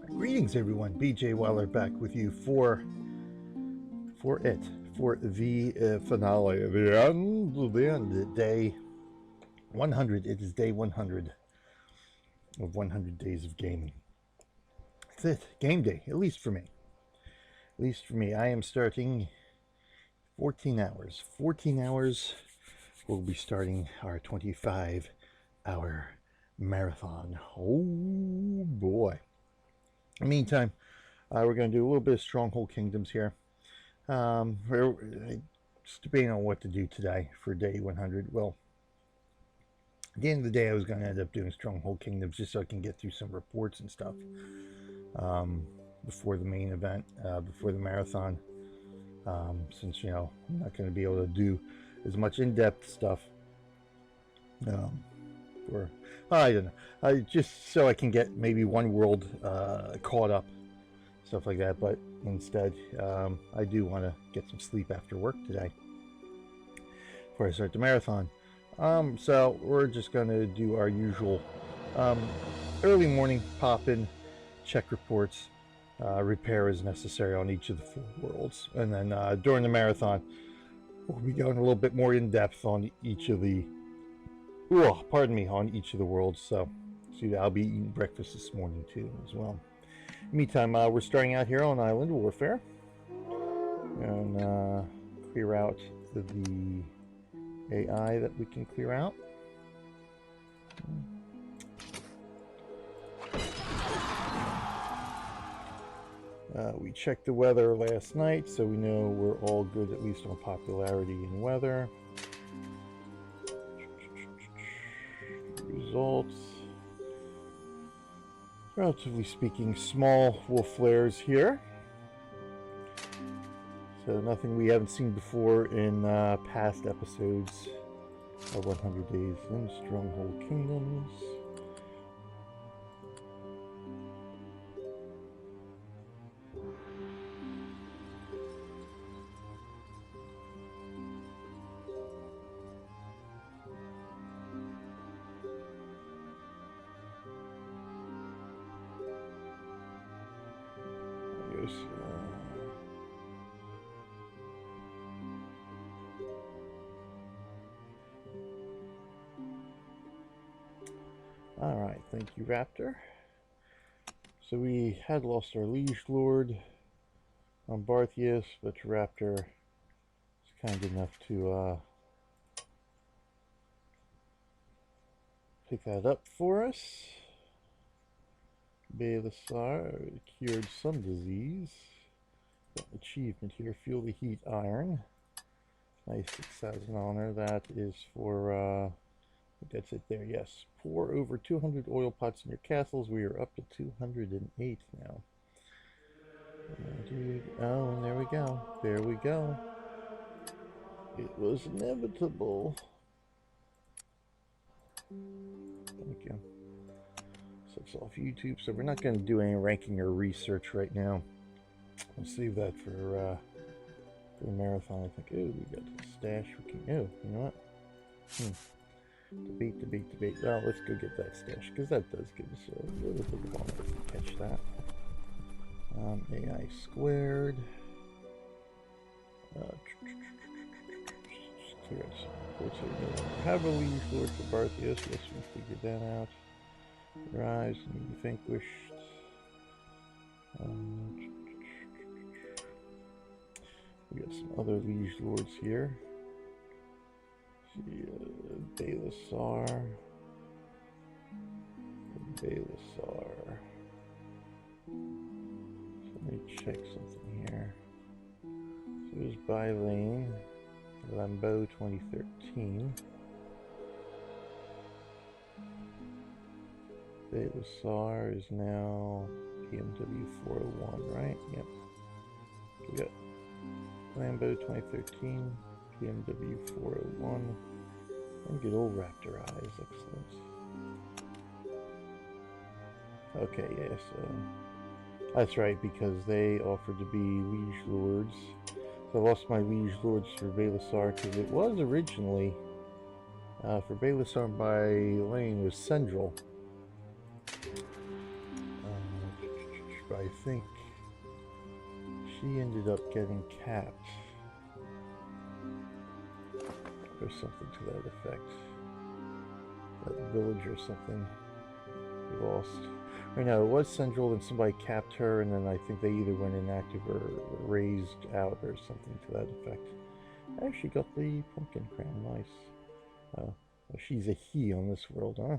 Greetings, everyone. BJ Weller back with you for the finale, the end, day 100. It is day 100 of 100 days of gaming. That's it. Game day, at least for me. At least for me. I am starting 14 hours. 14 hours. We'll be starting our 25-hour marathon. Oh boy. In the meantime, we're going to do a little bit of Stronghold Kingdoms here. We're just debating on what to do today for day 100. Well, at the end of the day, I was going to end up doing Stronghold Kingdoms just so I can get through some reports and stuff before the main event, before the marathon. Since, I'm not going to be able to do as much in-depth stuff. Or I don't know, just so I can get maybe one world caught up, stuff like that. But instead, I do want to get some sleep after work today before I start the marathon. So we're just going to do our usual early morning pop-in, check reports, repair as necessary on each of the 4 worlds, and then during the marathon, we'll be going a little bit more in depth on each of the. On each of the worlds. So, see, I'll be eating breakfast this morning too, as well. Meantime, we're starting out here on Island Warfare, and clear out the AI that we can clear out. We checked the weather last night, so we know we're all good, at least on popularity and weather. Results, relatively speaking, small wolf flares here, so nothing we haven't seen before in past episodes of 100 Days in Stronghold Kingdoms. Alright, thank you, Raptor. So we had lost our Liege Lord on Barthius, but Raptor is kind enough to pick that up for us. Balasar cured some disease. Got an achievement here, Feel the Heat Iron. Nice 6,000 honor. That is for that's it there, yes. Pour over 200 oil pots in your castles. We are up to 208 now. Dude. Oh, and there we go. There we go. It was inevitable. Thank you. So it's off YouTube, so we're not going to do any ranking or research right now. We'll save that for the marathon, I think. Oh, we got the stash. We can. Oh, you know what? Debate. Well, let's go get that stash, because that does give us a little bit of honor to catch that. AI squared. Clear out some reports here. Have a Liege Lord for Barthius. Yes, we figured that out. Rise and be vanquished. We got some other Liege Lords here. See, Balasar. Baylessar. So let me check something here. So there's Bylane, Lambeau 2013. Baylessar is now PMW 401, right? Yep. We got Lambeau 2013, PMW 401, and good old Raptor Eyes, excellent. Okay, yeah, so that's right, because they offered to be Liege Lords. So I lost my Liege Lords for Baylessar, because it was originally, for Baylessar by Lane was Central. But I think she ended up getting capped. Or something to that effect. That village or something. We lost. Right now, it was Central, and somebody capped her, and then I think they either went inactive or raised out or something to that effect. I actually got the pumpkin crown, nice. Well, she's a he on this world, huh?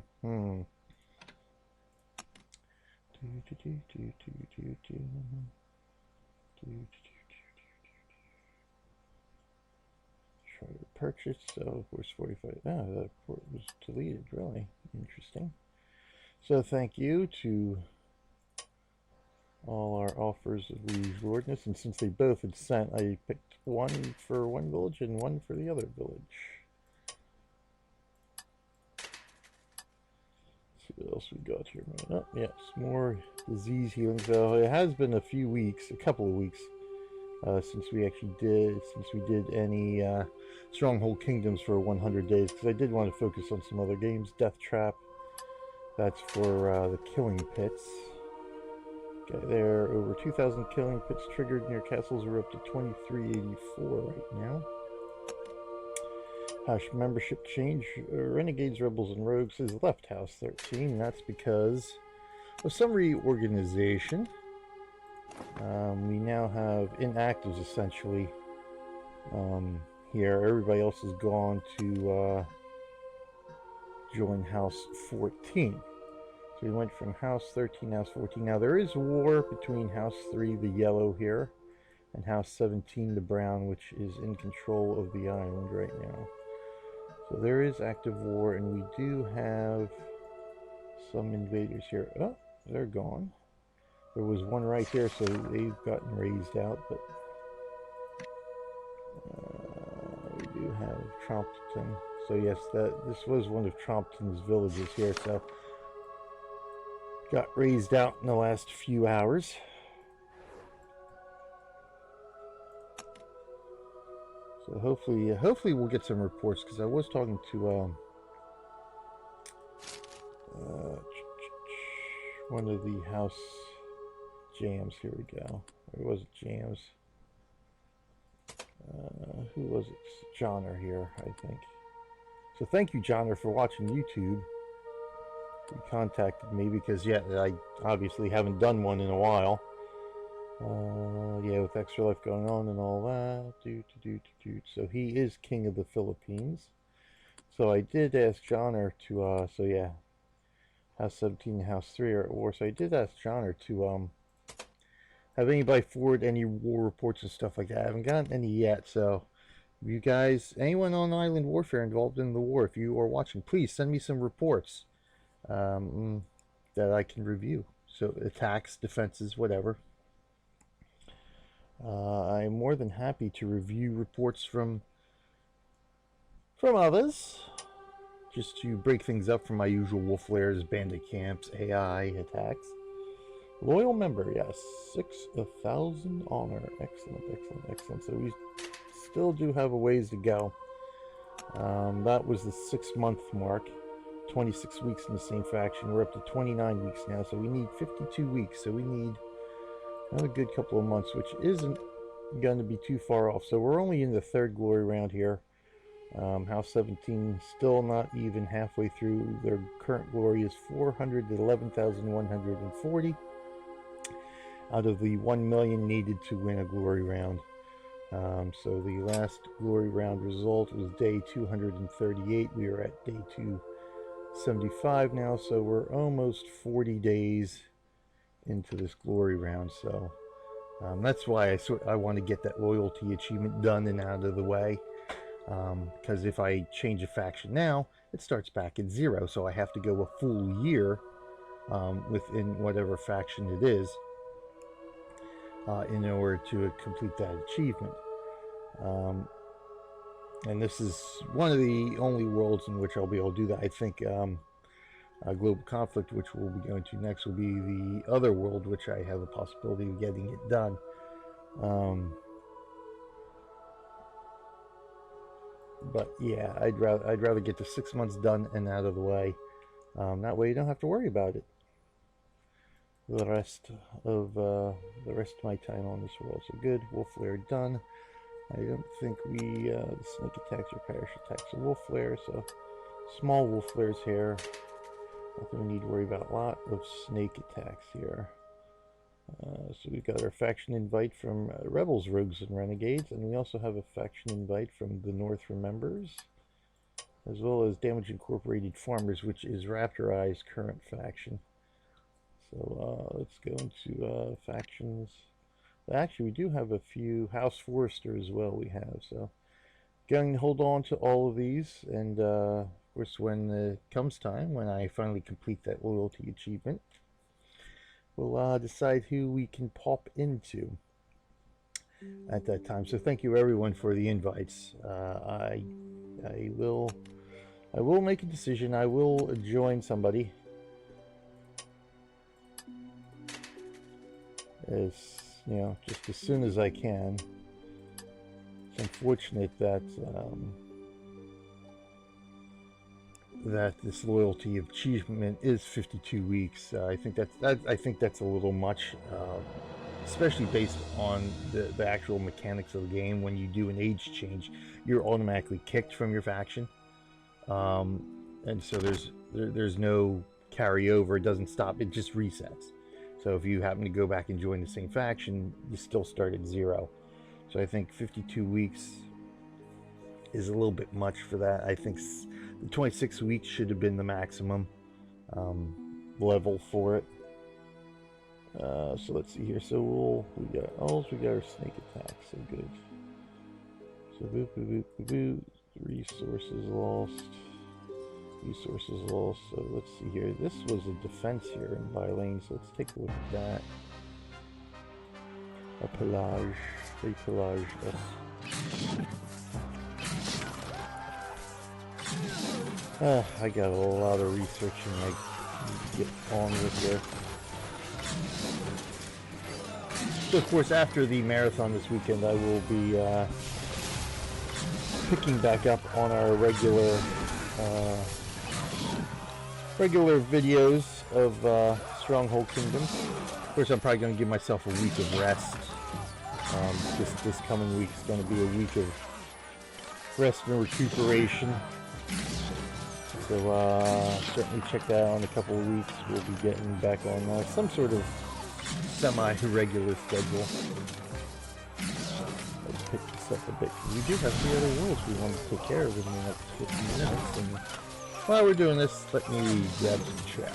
Try to purchase, so of course 45. Ah, that port was deleted, really interesting. So thank you to all our offers of Liege Lordness, and since they both had sent, I picked one for one village and one for the other village. Let's see what else we got here. Oh, yes, more disease healing. So it has been a few weeks, a couple of weeks, since we did any Stronghold Kingdoms for 100 days, because I did want to focus on some other games. Death Trap, that's for the killing pits. Okay, there are over 2,000 killing pits triggered near castles. We're up to 2384 right now. House membership change. Renegades, Rebels, and Rogues is left House 13. That's because of some reorganization. We now have inactives essentially here. Everybody else has gone to join House 14. So we went from House 13 to House 14. Now there is war between House 3, the yellow here, and House 17, the brown, which is in control of the island right now. So there is active war, and we do have some invaders here. Oh, they're gone. There was one right here, so they've gotten raised out, but we do have Trompton. So yes, this was one of Trompton's villages here, so got raised out in the last few hours. So hopefully we'll get some reports, because I was talking to one of the house jams. Here we go. Or was it jams? Who was it? Johnner here, I think. So thank you, Johnner, for watching YouTube. He contacted me because, yeah, I obviously haven't done one in a while. Yeah, with Extra Life going on and all that. So he is king of the Philippines. So I did ask Johnner to, so yeah, House 17 and House 3 are at war. So I did ask Johnner to, have anybody forward any war reports and stuff like that. I haven't gotten any yet, so you guys, anyone on Island Warfare involved in the war, if you are watching, please send me some reports that I can review. So attacks, defenses, whatever. I'm more than happy to review reports from others, just to break things up from my usual wolf lairs, bandit camps, AI attacks. Loyal member, yes, 6,000 honor. Excellent. So we still do have a ways to go. That was the 6-month mark. 26 weeks in the same faction. We're up to 29 weeks now, so we need 52 weeks. So we need another good couple of months, which isn't going to be too far off. So we're only in the 3rd glory round here. House 17 still not even halfway through. Their current glory is 411,140 out of the 1 million needed to win a glory round. So the last glory round result was day 238. We are at day 75 now, so we're almost 40 days into this glory round. So that's why I want to get that loyalty achievement done and out of the way. Because if I change a faction now, it starts back at 0, so I have to go a full year within whatever faction it is in order to complete that achievement. And this is one of the only worlds in which I'll be able to do that. I think Global Conflict, which we'll be going to next, will be the other world which I have a possibility of getting it done. But yeah, I'd rather get the 6 months done and out of the way. That way you don't have to worry about it the rest of my time on this world. So good, wolf flare done. I don't think we the snake attacks or parish attacks a wolf flare, so small wolf flares here. Nothing we need to worry about. A lot of snake attacks here. So we've got our faction invite from Rebels, Rogues, and Renegades, and we also have a faction invite from the North Remembers, as well as Damage Incorporated Farmers, which is Raptor Eye's current faction. So let's go into factions. Actually, we do have a few House Forester as well. We have, so going to hold on to all of these, and of course, when it comes time, when I finally complete that loyalty achievement, we'll decide who we can pop into at that time. So thank you everyone for the invites. I will make a decision. I will join somebody. As you know, just as soon as I can. It's unfortunate that that this loyalty achievement is 52 weeks. I think that's a little much, especially based on the actual mechanics of the game. When you do an age change, you're automatically kicked from your faction, and so there's no carryover. It doesn't stop. It just resets. So if you happen to go back and join the same faction, you still start at 0. So I think 52 weeks is a little bit much for that. I think the 26 weeks should have been the maximum level for it. So let's see here. So we got our snake attack. So good. So boop boop boop boop boop. Resources lost. Resources lost. So let's see here. This was a defense here in Bylane, so let's take a look at that. A pelage. A pelage. I got a lot of researching I need to get on with there. So of course, after the marathon this weekend, I will be picking back up on our regular videos of Stronghold Kingdoms. Of course, I'm probably going to give myself a week of rest. This coming week is going to be a week of rest and recuperation. So certainly check that out in a couple of weeks. We'll be getting back on some sort of semi-regular schedule. Let's pick this up a bit. We do have 3 other worlds we want to take care of in the next 15 minutes. And while we're doing this, let me grab some chow.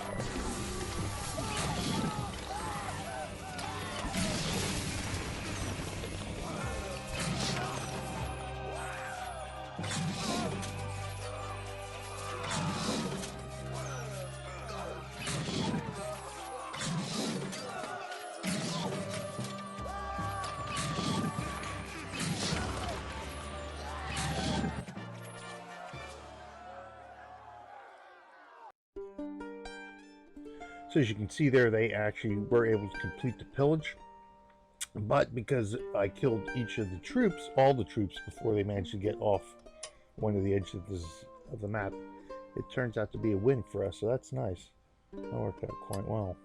So as you can see there, they actually were able to complete the pillage. But because I killed each of the troops, all the troops, before they managed to get off one of the edges of the map, it turns out to be a win for us, so that's nice. That worked out quite well.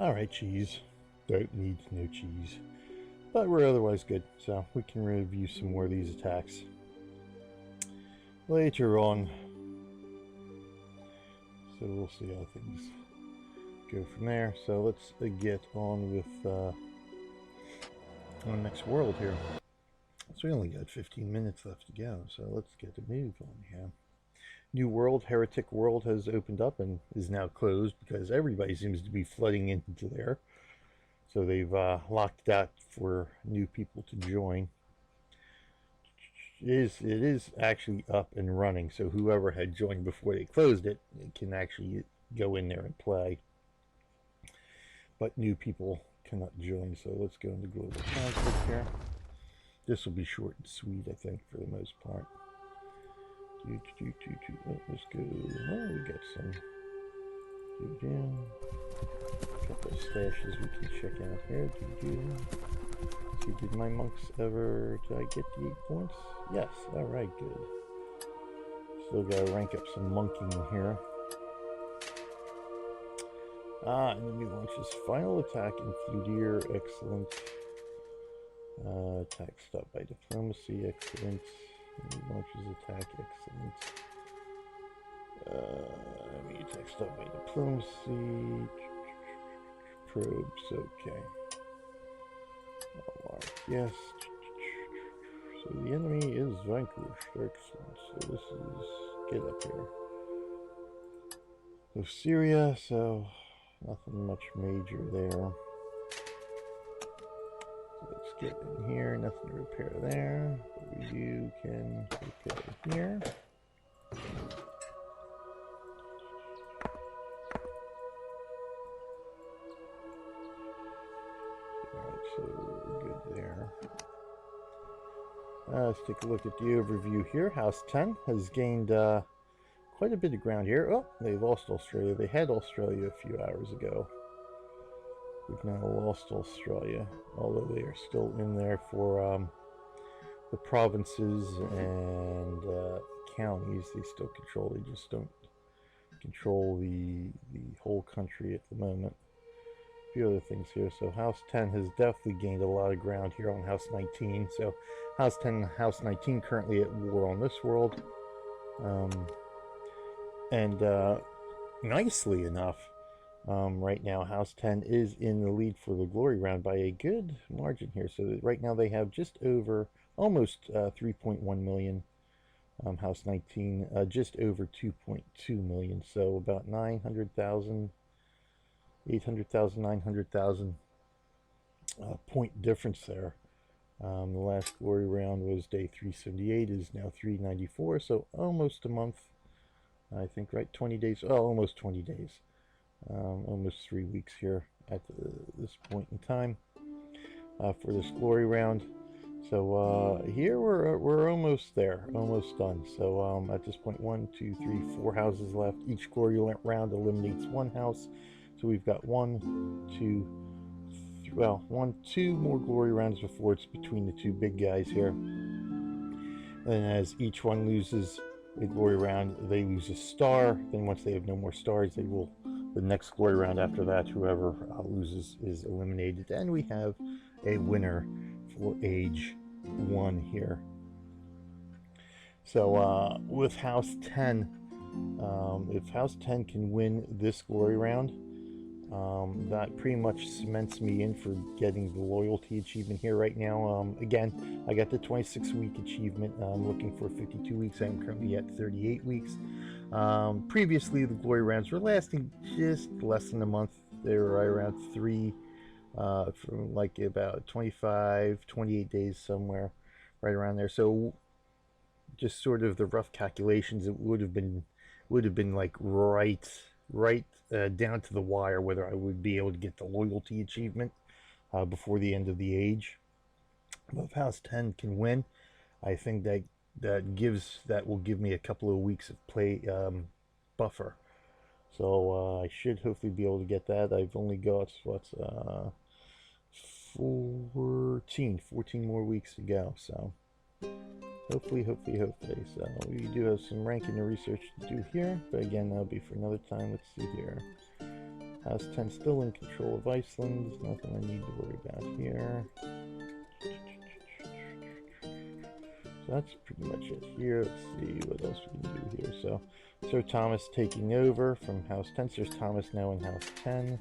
Alright, cheese. Don't need no cheese. But we're otherwise good, so we can review some more of these attacks later on. So we'll see how things go from there. So let's get on with our next world here. So we only got 15 minutes left to go, so let's get a move on here. New world, Heretic World, has opened up and is now closed because everybody seems to be flooding into there. So they've locked that for new people to join. It is actually up and running, so whoever had joined before they closed it can actually go in there and play. But new people cannot join, so let's go into global conflict here. This will be short and sweet, I think, for the most part. Oh, let's go. Oh, we got some. A couple of stashes we can check out here. See, did my monks ever? Did I get the 8 points? Yes. All right, good. Still gotta rank up some monking here. Enemy launches final attack in Fludier, excellent. Attack stopped by diplomacy, excellent. Enemy launches attack, excellent. Enemy attack stopped by diplomacy. Probes, okay. Yes. So the enemy is vanquished, excellent. So this is, get up here. So Syria, so nothing much major there. So let's get in here, nothing to repair there. What we do can repair here. Alright, so we're good there. Let's take a look at the overview here. House 10 has gained quite a bit of ground here. Oh, they lost Australia. They had Australia a few hours ago. We've now lost Australia, although they are still in there for the provinces and counties. They still control. They just don't control the whole country at the moment. A few other things here. So House 10 has definitely gained a lot of ground here on House 19. So House 10 and House 19 currently at war on this world. Nicely enough, right now House 10 is in the lead for the glory round by a good margin here. So right now they have just over, almost 3.1 million. House 19 just over 2.2 million. So about 900,000, 800,000, 900,000 point difference there. The last glory round was day 378, is now 394, so almost a month. I think, right? 20 days, oh, almost 20 days. Almost 3 weeks here at this point in time for this glory round. So here we're almost there, almost done. So at this point, 1, 2, 3, 4 houses left. Each glory round eliminates 1 house. So we've got 1, 2, well, 1, 2 more glory rounds before it's between the 2 big guys here. And as each one loses a glory round, they lose a star. Then once they have no more stars, they will, the next glory round after that, whoever loses is eliminated. And we have a winner for age 1 here. So with House 10, if House 10 can win this glory round, that pretty much cements me in for getting the loyalty achievement here right now. Again, I got the 26-week achievement. I'm looking for 52 weeks. I'm currently at 38 weeks. Previously, the glory rounds were lasting just less than a month. They were right around 3, from like about 25, 28 days somewhere, right around there. So just sort of the rough calculations, it would have been like right down to the wire whether I would be able to get the loyalty achievement before the end of the age. But if House 10 can win, I think that will give me a couple of weeks of play buffer. So I should hopefully be able to get that. I've only got 14 more weeks to go. So hopefully. So we do have some ranking and research to do here, but again, that'll be for another time. Let's see here. House 10 still in control of Iceland. There's nothing I need to worry about here. So that's pretty much it here. Let's see what else we can do here. So Sir Thomas taking over from House 10. Sir Thomas now in House 10.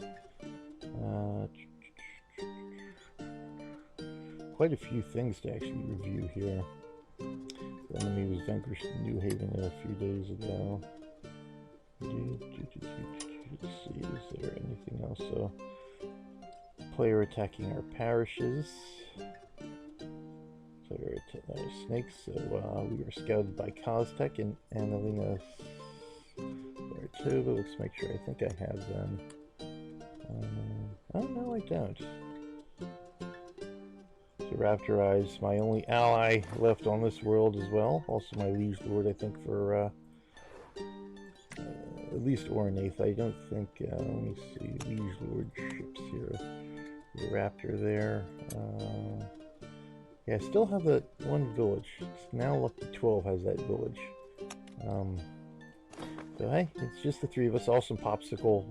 Quite a few things to actually review here. The enemy was vanquished in New Haven a few days ago. Let's see, is there anything else? So, player attacking our parishes. Player snakes. So we were scouted by Koztek and Annalena Baratova. Let's make sure. I think I have them. Oh no, I don't. So Raptor Eyes, my only ally left on this world as well. Also my liege lord, I think, for at least Ornaith. I don't think, let me see, liege lord ships here. The Raptor there. Yeah, I still have that one village. It's now Lucky 12 has that village. So hey, it's just the three of us. Awesome Popsicle,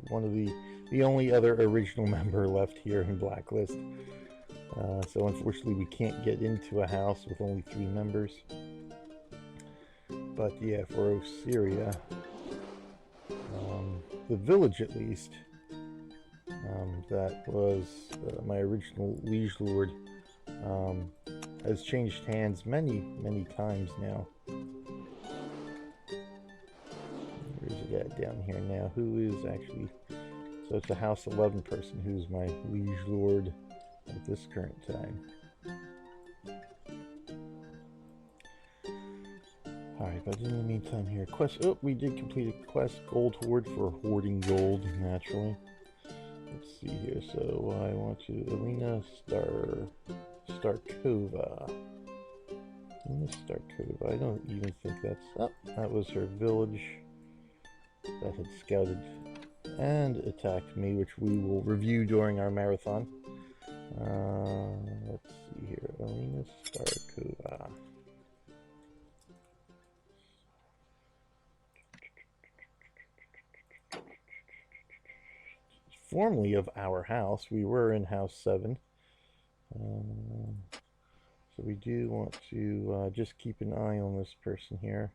one of the only other original member left here in Blacklist. So unfortunately we can't get into a house with only 3 members. But yeah, for Osyria, the village at least, that was my original liege lord, has changed hands many times now. Where's it at down here now? Who is actually... So it's a House 11 person who's my liege lord at this current time. Alright, but in the meantime here, quest... Oh, we did complete a quest, Gold Hoard for hoarding gold, naturally. Let's see here, so I want to... Alina Starkova. Alina Starkova, I don't even think that's... Oh, that was her village that had scouted and attacked me, which we will review during our marathon. Let's see here, Alina Starkova. Formerly of our house, we were in House 7. So we do want to just keep an eye on this person here.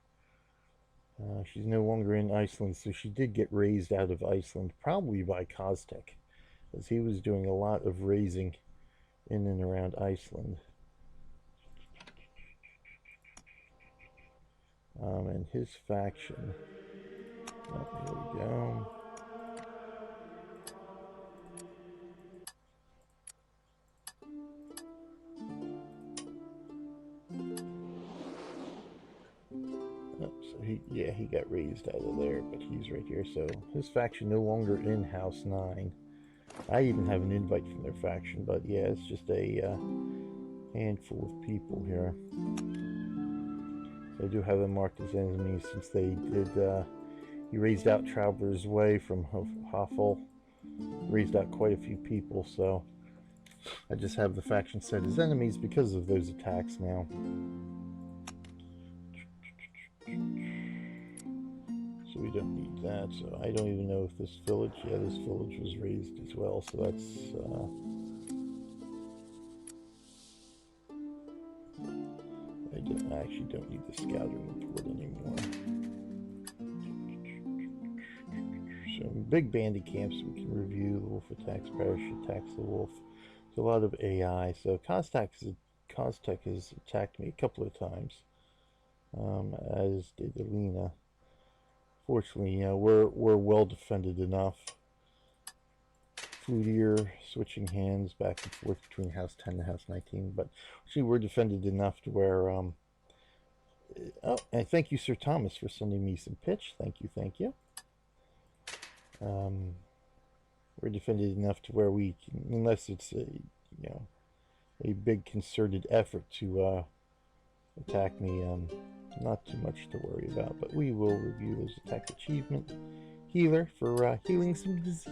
She's no longer in Iceland, so she did get raised out of Iceland, probably by Koztek, as he was doing a lot of raising in and around Iceland. And his faction... Oh, here we go. Oh, so he got raised out of there, but he's right here. So his faction no longer in House 9. I even have an invite from their faction, but yeah, it's just a handful of people here. So I do have them marked as enemies since they did. He raised out Traveler's Way from Hoffel. Raised out quite a few people, so I just have the faction set as enemies because of those attacks now. So we don't need that. So I don't even know if this village, yeah, this village was raised as well. So that's I actually don't need the scouting report anymore. So big bandit camps we can review. The wolf attacks parish, attacks the wolf. There's a lot of AI. So Koztek has attacked me a couple of times, as did Alina. Fortunately, you know, we're well defended enough. Flutier switching hands back and forth between House 10 and House 19, but actually we're defended enough to where oh, and thank you, Sir Thomas, for sending me some pitch. Thank you. We're defended enough to where we can, unless it's a, you know, a big concerted effort to attack me, not too much to worry about, but we will review those attack achievement. Healer for healing some disease.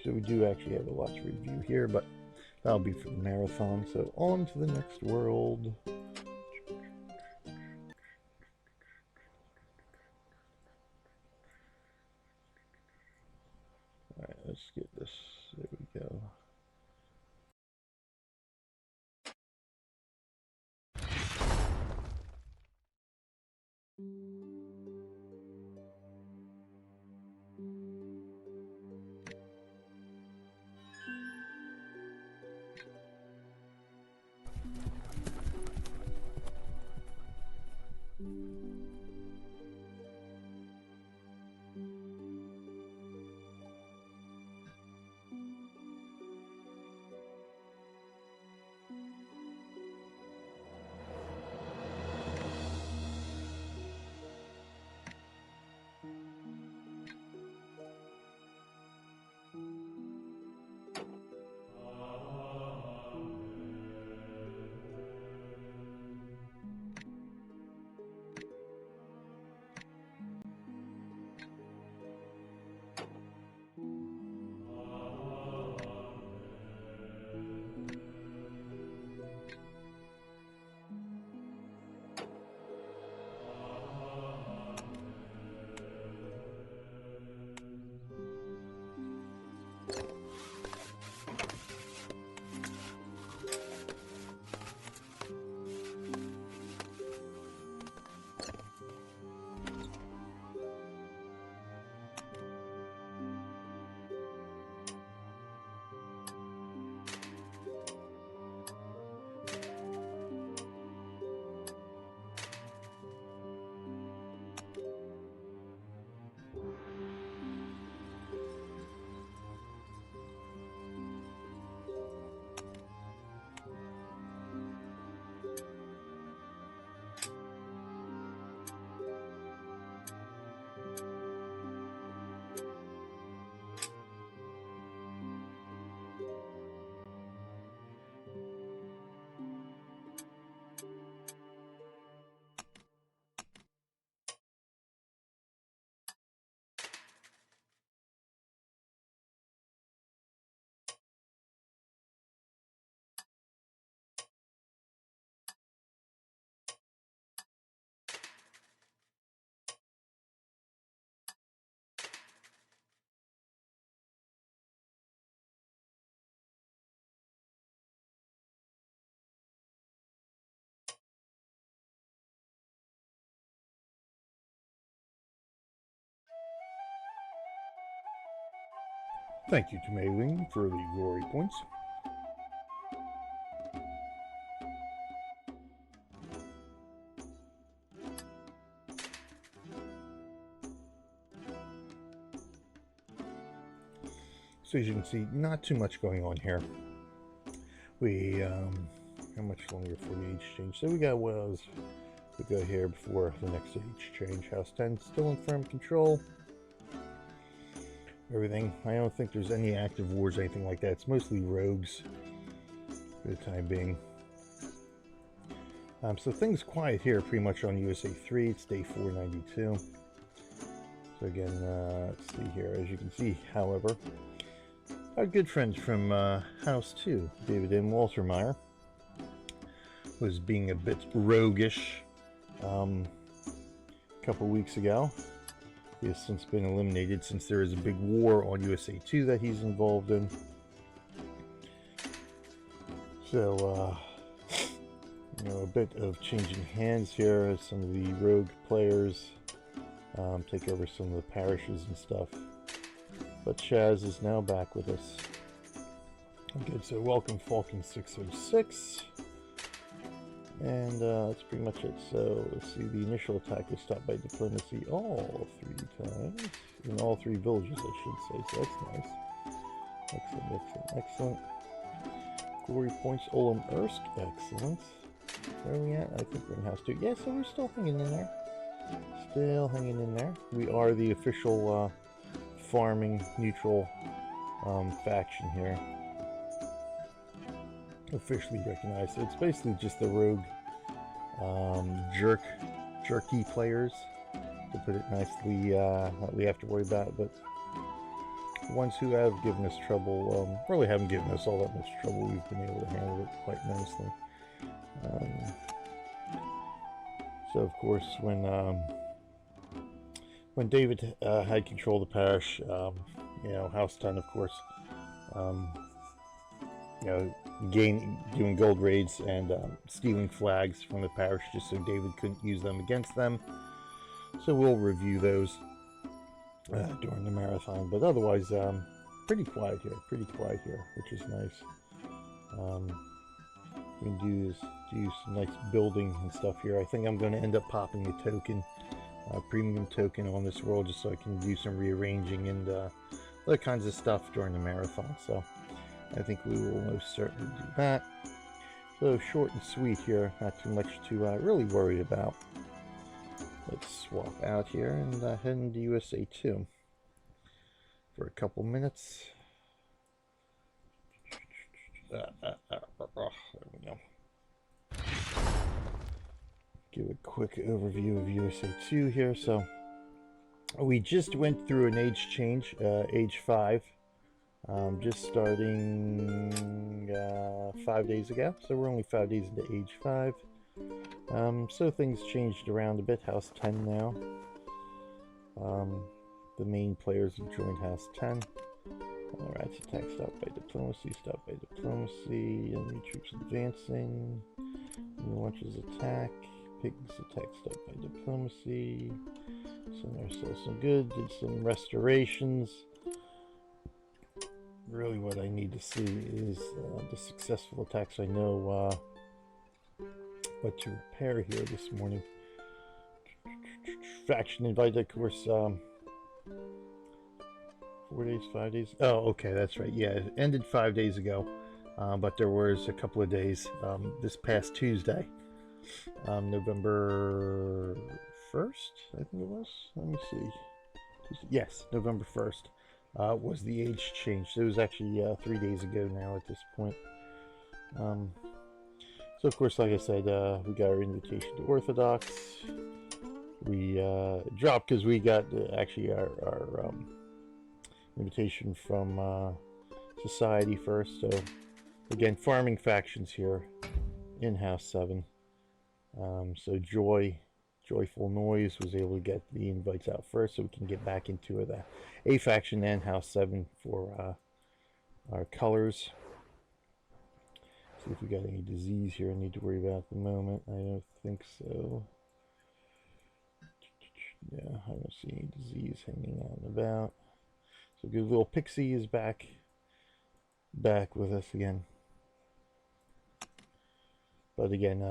So we do actually have a lot to review here, but that'll be for the marathon. So on to the next world. Thank you to Mei-Ling for the glory points. So as you can see, not too much going on here. We, how much longer for the age change? So we got wells to go here before the next age change. House 10 still in firm control. Everything. I don't think there's any active wars or anything like that. It's mostly rogues for the time being. So things quiet here pretty much on USA 3. It's day 492. So again, let's see here. As you can see, however, our good friend from House 2, David M. Waltermeyer, was being a bit roguish a couple weeks ago. He has since been eliminated since there is a big war on USA 2 that he's involved in. So, you know, a bit of changing hands here as some of the rogue players take over some of the parishes and stuff. But Chaz is now back with us. Okay, so welcome Falcon 606. And that's pretty much it. So let's see, the initial attack was stopped by diplomacy all 3 times. In all 3 villages, I should say. So that's nice. Excellent, excellent, excellent. Glory points, Olam Ersk. Excellent. Where are we at? I think we're in House 2. Yeah, so we're still hanging in there. Still hanging in there. We are the official farming neutral faction here. Officially recognized. So it's basically just the rogue jerky players, to put it nicely, that we have to worry about. But the ones who have given us trouble really haven't given us all that much trouble. We've been able to handle it quite nicely. So of course, when David had control of the parish, you know, House 10, of course, you know, doing gold raids and stealing flags from the parish just so David couldn't use them against them. So we'll review those during the marathon. But otherwise, pretty quiet here, which is nice. We can do some nice building and stuff here. I think I'm going to end up popping a token, premium token on this world, just so I can do some rearranging and other kinds of stuff during the marathon. So I think we will most certainly do that. So short and sweet here, not too much to really worry about. Let's swap out here and head into USA 2 for a couple minutes. There we go. Give a quick overview of USA 2 here. So we just went through an age change, age 5. Just starting 5 days ago, so we're only 5 days into age 5. So things changed around a bit. House 10 now. The main players have joined House 10. Alright, attack stopped by diplomacy, enemy troops advancing, new launches attack, pigs attack stopped by diplomacy, sent ourselves some good, did some restorations. Really what I need to see is the successful attacks. I know what to repair here this morning. Faction invited, of course, 4 days, 5 days. Oh, okay, that's right. Yeah, it ended 5 days ago, but there was a couple of days this past Tuesday, November 1st, I think it was. Let me see. Yes, November 1st. Was the age change. It was actually 3 days ago now at this point. So of course, like I said, we got our invitation to Orthodox. We dropped because we got actually our invitation from Society first. So again, farming factions here in House 7. So Joyful Noise was able to get the invites out first, so we can get back into the A faction and House 7 for our colors. See if we got any disease here I need to worry about at the moment. I don't think so. Yeah, I don't see any disease hanging out and about. So good little Pixie is back with us again. But again,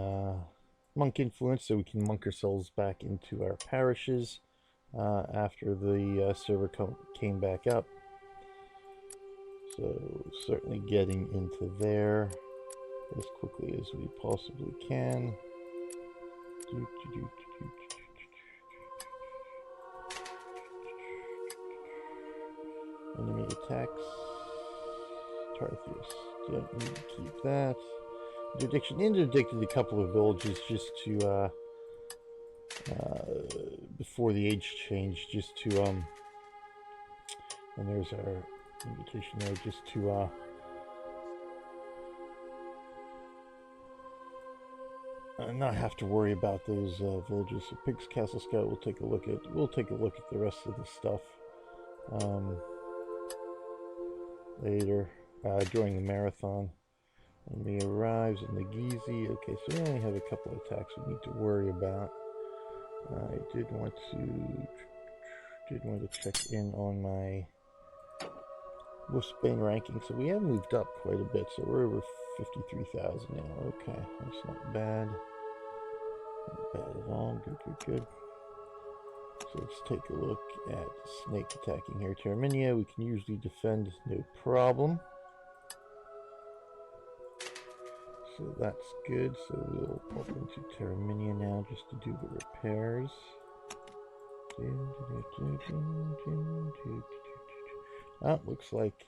monk influence, so we can monk ourselves back into our parishes after the server came back up. So certainly getting into there as quickly as we possibly can. Enemy attacks. Tarthius. Don't need to keep that. Interdicted a couple of villages just to before the age change, just to and there's our invitation there, just to not have to worry about those villages. So Pig's Castle Scout, we'll take a look at the rest of the stuff later during the marathon. Enemy arrives in the Gizi. Okay, so we only have a couple of attacks we need to worry about. I did want to check in on my Wolfsbane ranking. So we have moved up quite a bit. So we're over 53,000 now. Okay, that's not bad. Not bad at all. Good. So let's take a look at Snake attacking here. Terminia, we can usually defend, no problem. So that's good. So we'll pop into Terminia now just to do the repairs. Oh, looks like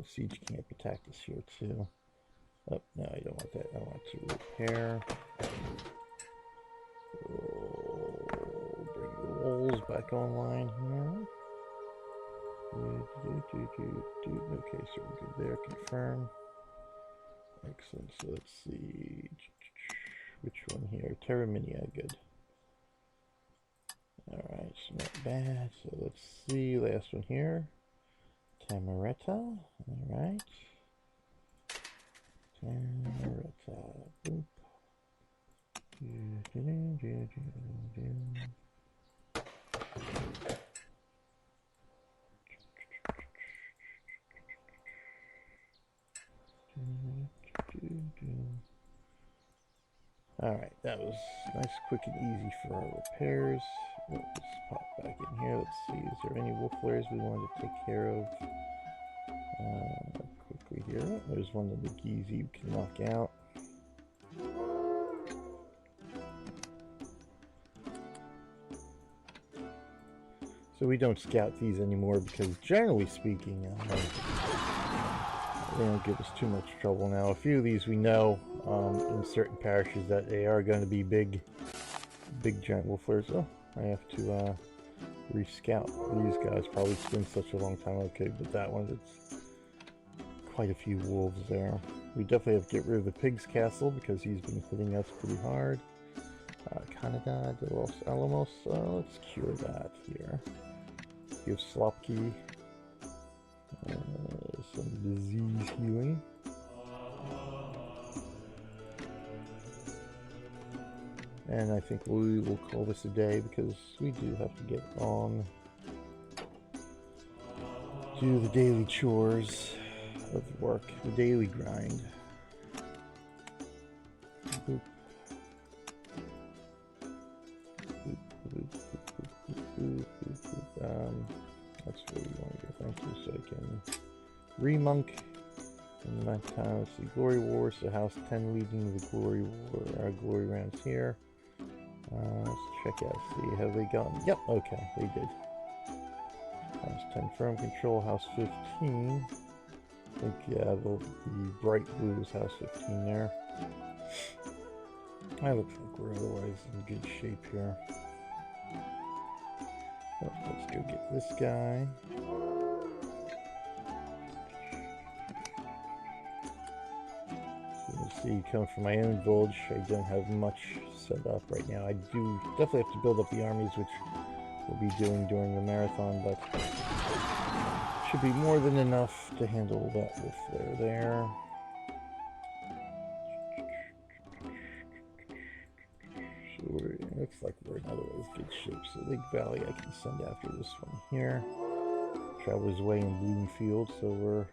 Siege Camp attacked us here too. Oh, no, I don't want that. I want to repair. We'll bring the walls back online here. Okay, so we're good there. Confirm. Excellent. So let's see. Which one here? Terraminia, good. Alright, so not bad. So let's see. Last one here. Tamaretta. Alright. Tamaretta. Boop. Alright, that was nice, quick, and easy for our repairs. Let's pop back in here. Let's see, is there any wolf flares we want to take care of quickly here? There's one of the Gizi you can knock out. So we don't scout these anymore because, generally speaking, they don't give us too much trouble now. A few of these we know in certain parishes that they are going to be big giant wolf flares. Oh, I have to re-scout these guys. Probably it's been such a long time. Okay, but that one, it's quite a few wolves there. We definitely have to get rid of the Pig's Castle because he's been hitting us pretty hard. Canada de los Alamos. Let's cure that here. Give Slopkey some disease healing. And I think we will call this a day because we do have to get on do the daily chores of work, the daily grind. Boop. That's where we want to go. Thank you. So I can remonk. In that time, let's see, Glory War. So House 10 leading the Glory War. Our Glory rounds here. Let's check out. See, have they gotten? Yep. Okay, they did. House 10 firm control. House 15. I think the bright blue is House 15 there. That looks like we're otherwise in good shape here. Oh, let's go get this guy. So you see, come from my own village. I don't have much set up right now. I do definitely have to build up the armies, which we'll be doing during the marathon, but should be more than enough to handle that wolf flare there. It looks like we're in otherwise good shape. So Lake Valley, I can send after this one here. Traveler's Way in Bloomfield, so we're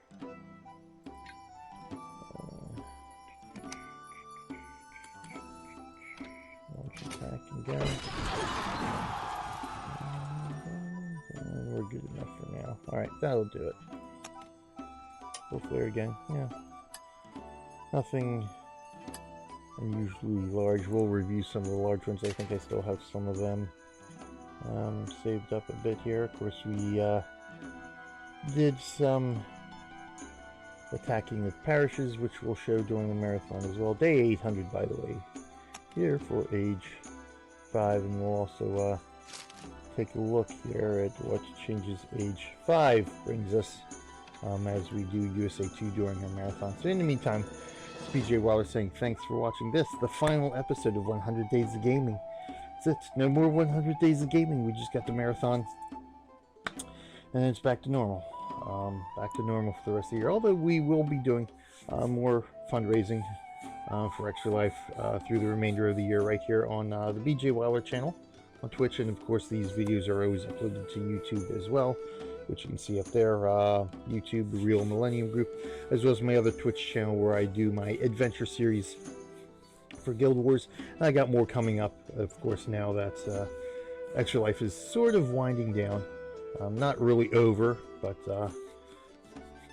launch attack again. And we're good enough for now. Alright, that'll do it. Full flare again, yeah. Nothing unusually large. We'll review some of the large ones. I think I still have some of them saved up a bit here. Of course, we did some attacking with parishes, which we'll show during the marathon as well. Day 800, by the way, here for age 5, and we'll also take a look here at what changes age 5 brings us as we do USA 2 during our marathon. So in the meantime, it's PJ Waller saying thanks for watching this, the final episode of 100 Days of Gaming. That's it. No more 100 Days of Gaming. We just got the marathon, and it's back to normal. Back to normal for the rest of the year. Although we will be doing more fundraising for Extra Life through the remainder of the year right here on the BJ Waller channel on Twitch. And of course, these videos are always uploaded to YouTube as well, which you can see up there, YouTube, the Real Millennium Group, as well as my other Twitch channel where I do my adventure series for Guild Wars. And I got more coming up, of course, now that Extra Life is sort of winding down. Not really over, but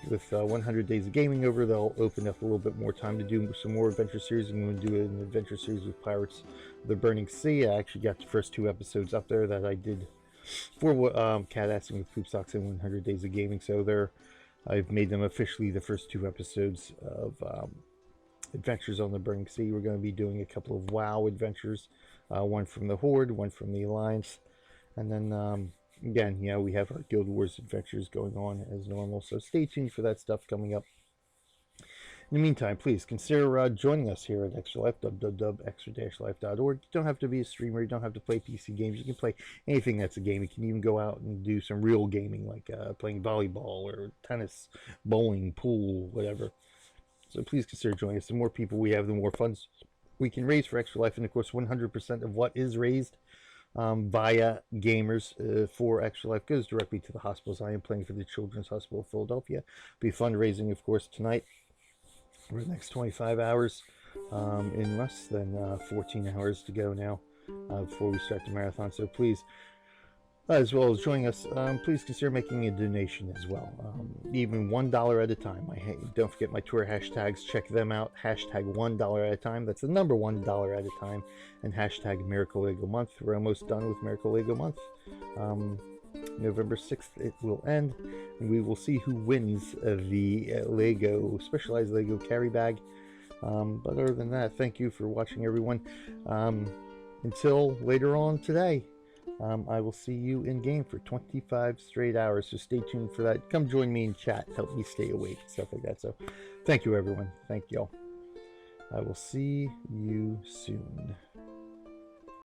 with 100 Days of Gaming over, they'll open up a little bit more time to do some more adventure series. I'm going to do an adventure series with Pirates of the Burning Sea. I actually got the first 2 episodes up there that I did for Cat Assing with Poop Socks and 100 Days of Gaming. So I've made them officially the first 2 episodes of Adventures on the Burning Sea. We're going to be doing a couple of WoW adventures, one from the Horde, one from the Alliance, and then again, yeah, we have our Guild Wars adventures going on as normal. So stay tuned for that stuff coming up. In the meantime, please consider joining us here at Extra Life, www.extra-life.org. You don't have to be a streamer. You don't have to play PC games. You can play anything that's a game. You can even go out and do some real gaming, like playing volleyball or tennis, bowling, pool, whatever. So please consider joining us. The more people we have, the more funds we can raise for Extra Life. And of course, 100% of what is raised via gamers for Extra Life goes directly to the hospitals. I am playing for the Children's Hospital of Philadelphia. Be fundraising, of course, tonight for the next 25 hours, in less than 14 hours to go now before we start the marathon. So please, as well as joining us, please consider making a donation as well, even $1 at a time. Don't forget my Twitter hashtags. Check them out. Hashtag $1 at a time. That's the number $1 at a time. And hashtag Miracle Lego Month. We're almost done with Miracle Lego Month. November 6th it will end, and we will see who wins the Lego specialized Lego carry bag. But other than that, thank you for watching, everyone. Until later on today, I will see you in game for 25 straight hours, so stay tuned for that. Come join me in chat, help me stay awake, stuff like that. So thank you, everyone. Thank y'all. I will see you soon.